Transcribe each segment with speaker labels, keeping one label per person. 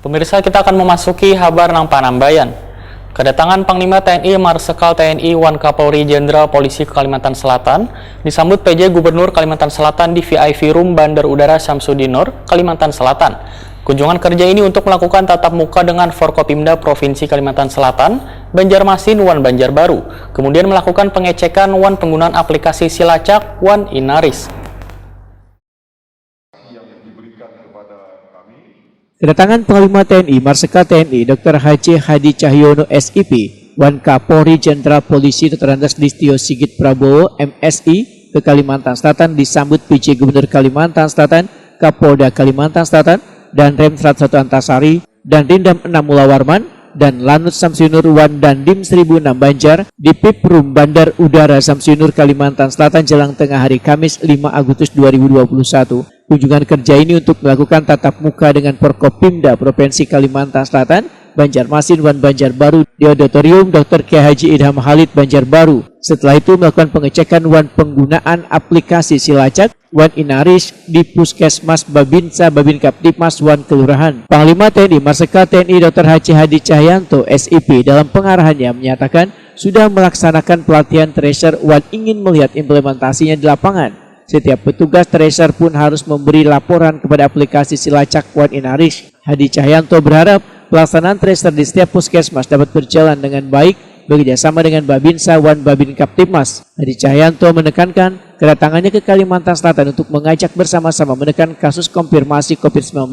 Speaker 1: Pemirsa, kita akan memasuki kabar nang Panambayan. Kedatangan Panglima TNI Marsikal TNI Wan Kapolri Jenderal Polisi Kalimantan Selatan disambut PJ Gubernur Kalimantan Selatan di VIP Room Bandar Udara Syamsuddinur, Kalimantan Selatan. Kunjungan kerja ini untuk melakukan tatap muka dengan Forkopimda Provinsi Kalimantan Selatan, Banjarmasin, Wan Banjarbaru, kemudian melakukan pengecekan Wan penggunaan aplikasi Silacak Wan Inaris.
Speaker 2: Kedatangan Panglima TNI Marsikal TNI Dr. Haji Hadi Cahyono SIP, Wan Kapolri Jenderal Polisi Dr. Andes Listio Sigit Prabowo MSI ke Kalimantan Selatan disambut PJ Gubernur Kalimantan Selatan, Kapolda Kalimantan Selatan, dan Rem 101 Antasari, dan Rindam 6 Mulawarman, dan Lanut Syamsuddinur Wan dan Dim 1006 Banjar di VIP Room Bandar Udara Syamsuddinur Kalimantan Selatan jelang tengah hari Kamis 5 Agustus 2021. Kunjungan kerja ini untuk melakukan tatap muka dengan Forkopimda Provinsi Kalimantan Selatan, Banjarmasin, Wan Banjarbaru di Auditorium Dr. Kiai Haji Idham Khalid Banjarbaru. Setelah itu melakukan pengecekan Wan penggunaan aplikasi Silacak Wan Inaris di Puskesmas Babinsa Babinkaptipmas Wan Kelurahan. Panglima TNI Marsikal TNI Dr. Haji Hadi Cahyanto SIP dalam pengarahannya menyatakan sudah melaksanakan pelatihan tracer Wan ingin melihat implementasinya di lapangan. Setiap petugas tracer pun harus memberi laporan kepada aplikasi Silacak Wan Inaris. Hadi Cahyanto berharap pelaksanaan tracer di setiap puskesmas dapat berjalan dengan baik bekerjasama dengan Babinsa Wan Babinkaptipmas. Hadi Cahyanto menekankan kedatangannya ke Kalimantan Selatan untuk mengajak bersama-sama menekan kasus konfirmasi COVID-19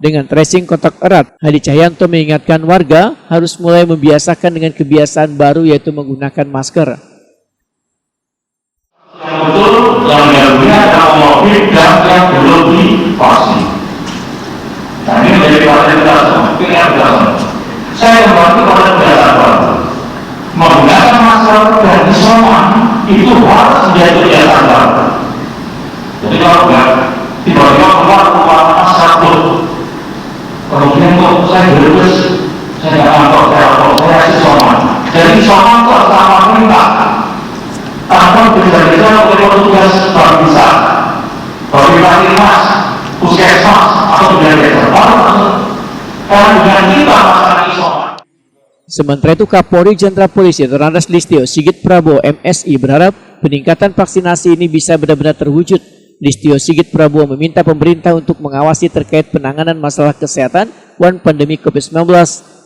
Speaker 2: dengan tracing kontak erat. Hadi Cahyanto mengingatkan warga harus mulai membiasakan dengan kebiasaan baru yaitu menggunakan masker.
Speaker 3: Yang betul yang dilakukan adalah mobil dan yang belum divaksin. Nah, ini menjadi prioritas PR bersama. Saya kembali pada kebiasaan menggunakan masker dan isoman itu harus menjadi kebiasaan baru. Jadi kalau enggak tiba-tiba keluar masker pun kemudian kok saya berus, saya nggak ngantor, saya isoman. Jadi isoman kok sama perintah. Tanpa bisa oleh petugas Babinsa, Babinsa, Puskesmas atau Banjar karena dengan kita masalah isoman.
Speaker 2: Sementara itu Kapolri Jenderal Polisi Dr. Andes Listio Sigit Prabowo MSI berharap peningkatan vaksinasi ini bisa benar-benar terwujud. Listio Sigit Prabowo meminta pemerintah untuk mengawasi terkait penanganan masalah kesehatan Wan pandemi COVID-19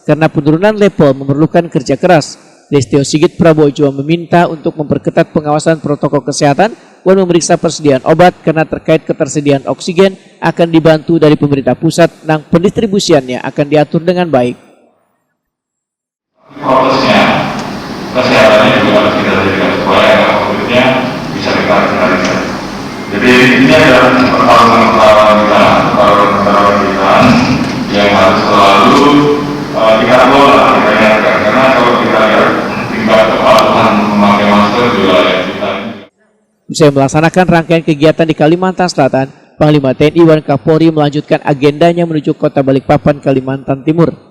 Speaker 2: karena penurunan level memerlukan kerja keras. Listio Sigit Prabowo juga meminta untuk memperketat pengawasan protokol kesehatan dan memeriksa persediaan obat karena terkait ketersediaan oksigen akan dibantu dari pemerintah pusat dan pendistribusiannya akan diatur dengan baik.
Speaker 3: Prosesnya, kesehatannya juga harus kita jadikan supaya COVID-nya bisa kita kendalikan. Jadi ini adalah pertarungan kita yang harus selalu kita kelola, kita ingatkan karena kalau kita lihat tingkat kepatuhan memakai masker di wilayah kita.
Speaker 2: Usai melaksanakan rangkaian kegiatan di Kalimantan Selatan, Panglima TNI Wan Kapolri melanjutkan agendanya menuju Kota Balikpapan, Kalimantan Timur.